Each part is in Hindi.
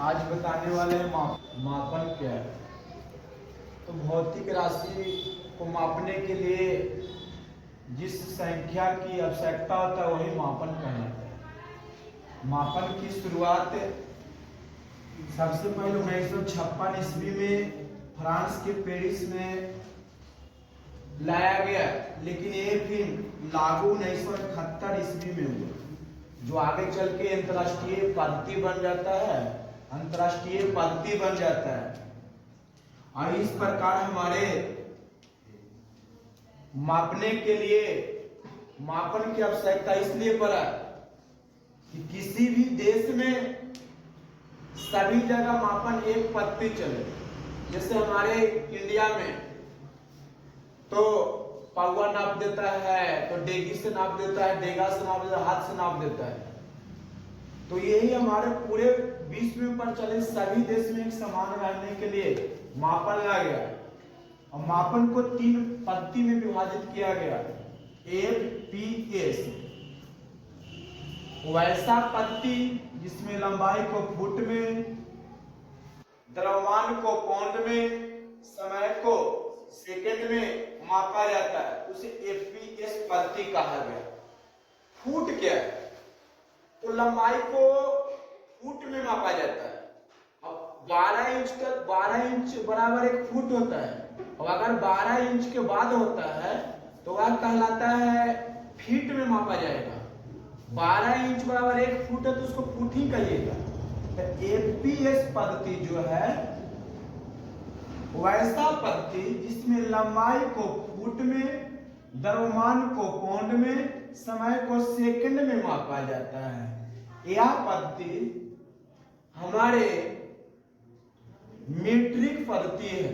आज बताने वाले हैं मापन क्या है। तो भौतिक राशि को मापने के लिए जिस संख्या की आवश्यकता होता है वही मापन कहलाता है। मापन की शुरुआत सबसे पहले 1956 ईस्वी में फ्रांस के पेरिस में लाया गया, लेकिन ये फिर लागू 1971 ईस्वी में हुआ, जो आगे चल के अंतर्राष्ट्रीय पद्धति बन जाता है। अंतर्राष्ट्रीय पद्धति बन जाता है और इस प्रकार हमारे मापने के लिए मापन की आवश्यकता इसलिए पड़ा कि किसी भी देश में सभी जगह मापन एक पद्धति चले। जैसे हमारे इंडिया में तो पौवा नाप देता है, तो डेगी से नाप देता है, डेगा से नाप देता है, हाथ से नाप देता है। तो यही हमारे पूरे विश्व में प्रचलित सभी देश में एक समान रहने के लिए मापन लाया गया और मापन को 3 पद्धति में विभाजित किया गया। FPS वैसा पद्धति जिसमें लंबाई को फुट में, द्रव्यमान को पाउंड में, समय को सेकंड में मापा जाता है, उसे FPS पद्धति कहा गया। फुट क्या है? तो लंबाई को फुट में मापा जाता है। अब 12 इंच तक 12 इंच बराबर 1 फुट होता है, और अगर 12 इंच के बाद होता है तो वह कहलाता है फीट में मापा जाएगा। 12 इंच बराबर 1 फुट है तो उसको फुट ही कहिएगा। तो FPS पद्धति जो है वैसा पद्धति जिसमें लंबाई को फुट में, द्रव्यमान को पाउंड में, समय को सेकंड में मापा जाता है। यह पद्धति हमारे मीट्रिक पद्धति है।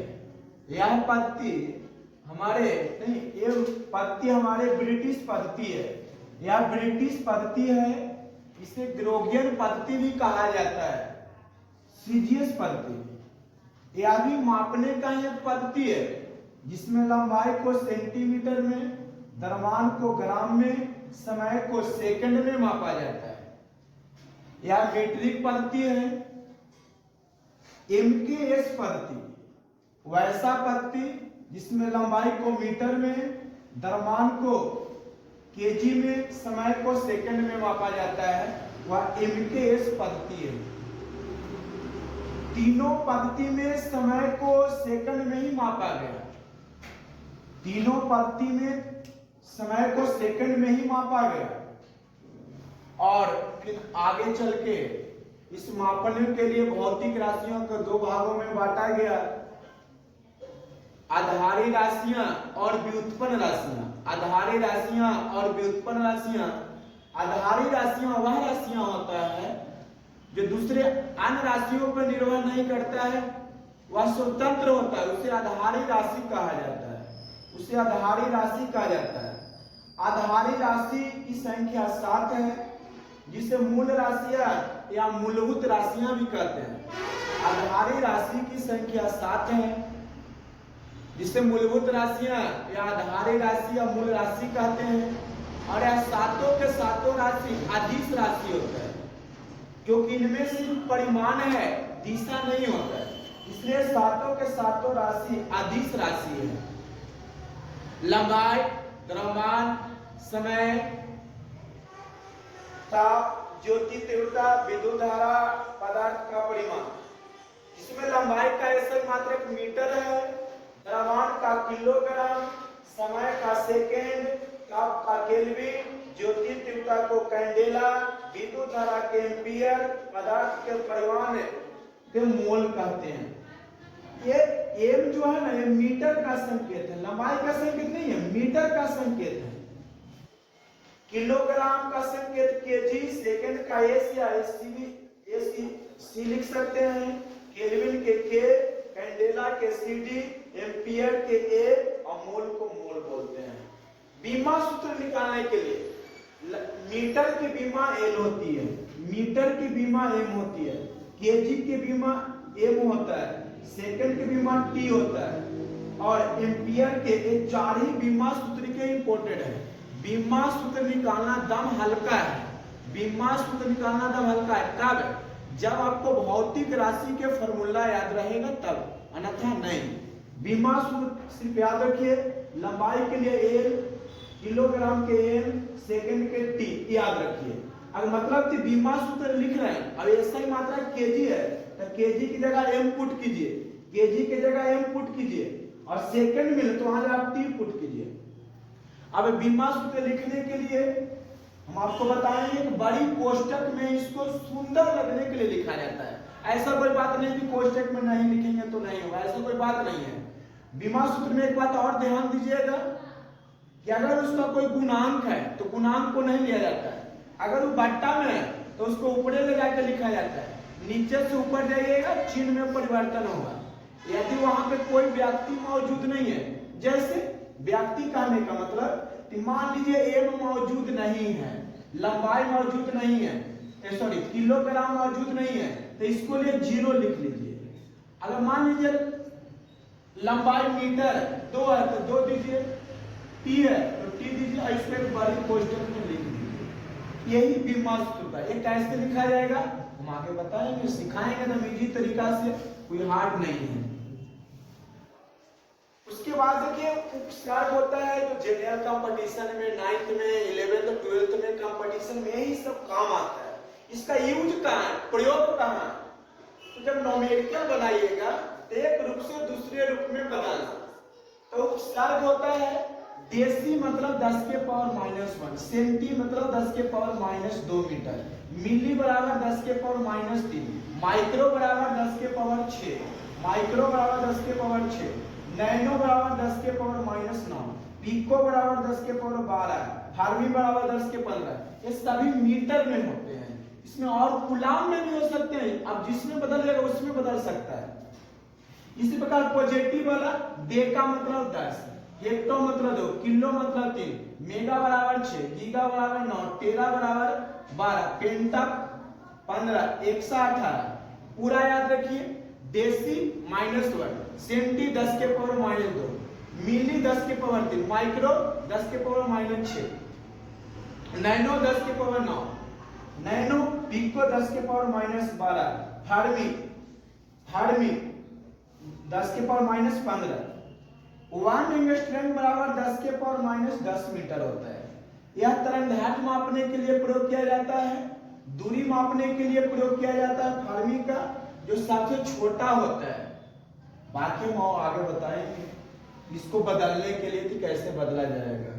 यह पद्धति हमारे नहीं, ये पद्धति हमारे ब्रिटिश पद्धति है। यह ब्रिटिश पद्धति है। इसे ग्रेगोरियन पद्धति भी कहा जाता है, सीजीएस पद्धति। यह भी मापने का एक पद्धति है जिसमें लंबाई को सेंटीमीटर में, द्रव्यमान को ग्राम में, समय को सेकंड में मापा जाता है। यह मीट्रिक पद्धति है। MKS पद्धति वैसा पद्धति जिसमें लंबाई को मीटर में, द्रव्यमान को केजी में, समय को सेकंड में मापा जाता है, वह MKS पद्धति है। तीनों पद्धति में समय को सेकंड में ही मापा गया। तीनों पद्धति में समय को सेकंड में ही मापा गया और फिर आगे चल के इस मापन के लिए भौतिक राशियों को 2 भागों में बांटा गया, आधारी राशियां और व्युत्पन्न राशियां। आधारी राशियां और व्युत्पन्न राशियां। आधारी राशियां वह राशियां होता है जो दूसरे अन्य राशियों पर निर्भर नहीं करता है, वह स्वतंत्र होता है, उसे आधारी राशि कहा जाता है। उसे आधारी राशि कहा जाता है। आधारी राशि की संख्या 7 है, जिसे मूल राशियां या मूलभूत राशियां भी कहते हैं। आधारी राशि की संख्या 7 है, जिसे मूलभूत राशियां या आधारी राशि या मूल राशि कहते हैं। और यह सातों के सातों राशि अदिश राशि होता है, क्योंकि इनमें सिर्फ परिमाण है, दिशा नहीं होता है, इसलिए सातों के सातों राशि अदिश राशि है। लंबाई, द्रव्यमान, समय, ताप, ज्योति तीव्रता, विद्युत धारा, पदार्थ का परिमाण। इसमें लंबाई का एसआई मात्रक मीटर है, द्रव्यमान का किलोग्राम, समय का सेकेंड, ताप का केल्विन, ज्योति तीव्रता को कैंडेला, विद्युत धारा के एम्पियर, पदार्थ के परिमाण के मोल कहते हैं। ये एम जो है ना, ये मीटर का संकेत है, लंबाई का संकेत नहीं है, मीटर का संकेत है। किलोग्राम का संकेत केजी, सेकंड का एस या सी लिख सकते हैं, केल्विन के के, कैंडेला के सीडी, एम्पियर के ए और मोल को मोल बोलते हैं। बीमा सूत्र निकालने के लिए मीटर की बीमा एल होती है, मीटर की बीमा एम होती है, केजी की बीमा एम होता है, सेकंड की बीमा टी होता है और एम्पियर के 4 ही बीमा सूत्र के इंपोर्टेड है। बीमा सूत्र निकालना दम हल्का है। बीमा सूत्र निकालना दम हल्का है। कब? जब आपको भौतिक राशि के फॉर्मूला याद रहेगा तब, अन्यथा नहीं। बीमा सूत्र सिर्फ याद रखिए, लंबाई के लिए एल, किलोग्राम के एम, सेकंड के टी, याद रखिए। अगर मतलब कि बीमा सूत्र लिख रहे हैं, अब ऐसा ही मात्रा केजी है तो केजी की जगह एम पुट कीजिए, केजी की जगह एम पुट कीजिए, और सेकंड मिले तो वहां आप टी पुट कीजिए। अब बीमा सूत्र लिखने के लिए हम आपको बताएंगे कि बड़ी कोष्टक में इसको सुंदर लगने के लिए लिखा जाता है। ऐसा कोई बात नहीं कि कोष्टक में नहीं लिखेंगे तो नहीं होगा, ऐसा कोई बात नहीं है। बीमा सूत्र में एक बात और ध्यान दीजिएगा कि अगर उसका कोई गुणांक है तो गुणांक को नहीं लिया जाता है। अगर वो बट्टा में है तो उसको ऊपरे ले जाकर लिखा जाता है, नीचे से ऊपर जाइएगा चिन्ह में परिवर्तन होगा। यदि वहां पे कोई व्यक्ति मौजूद नहीं है, जैसे व्यक्ति कहने का मतलब मान लीजिए एम मौजूद नहीं है, लंबाई मौजूद नहीं है, सॉरी किलोग्राम मौजूद नहीं है, तो इसको लिए 0 लिख लीजिए। अगर मान लीजिए लंबाई मीटर 2 है तो 2 दीजिए, टी है तो टी दीजिए, और इसमें बड़ी कोष्टक में लिख दीजिए। यही बीमा सूत्र है। ये कैसे लिखा जाएगा हम आगे बताएंगे, सिखाएंगे ना इजी तरीका से, कोई हार्ड नहीं है। उसके बाद देखिए उपसर्ग होता है जो जनरल कंपटीशन में, 9th में, 11th 12th में कंपटीशन में यही सब काम आता है। इसका यूज कहाँ है, प्रयोग कहाँ है? तो जब न्यूमेरिकल बनाइएगा तो एक रूप से दूसरे रूप में बदलना। तो उपसर्ग होता है देसी मतलब 10 के पावर -1, सेंटी मतलब 10 के पावर -2 मीटर, मिली बराबर 10 के पावर -3, माइक्रो बराबर 10 के पावर 6, माइक्रो बराबर 10 के पावर 6, नैनो बराबर 10 के पावर -9, पिको बराबर 10 के पावर 12, फार्मी बराबर 10 के 15। ये सभी मीटर में होते हैं। इसमें और कूलाम में भी हो सकते हैं, अब जिसमें बदल जाएगा उसमें बदल सकता है। इसी प्रकार पॉजिटिव वाला डेका मतलब 10, हेक्टो मतलब 2, किलो मतलब 3, मेगा बराबर 6, गीगा बराबर 9, टेरा बराबर 12, पेंटा 15, 118। पूरा याद रखिए, देसी -1, सेंटी 10 के पावर -2, मिली 10 के पावर 3, माइक्रो 10 के पावर -6, नैनो 10 के पावर 9, नैनो पिको 10 के पावर -12, फार्मी 10 के पावर -15। 1 एंगस्ट्रम बराबर 10 के पावर -10 मीटर होता है। यह तरंगदैर्घ्य मापने के लिए प्रयोग किया जाता है, दूरी मापने के लिए प्रयोग किया जाता है फार्मी का, जो सबसे छोटा होता है। बाकी हम आगे बताएंगे इसको बदलने के लिए कि कैसे बदला जाएगा।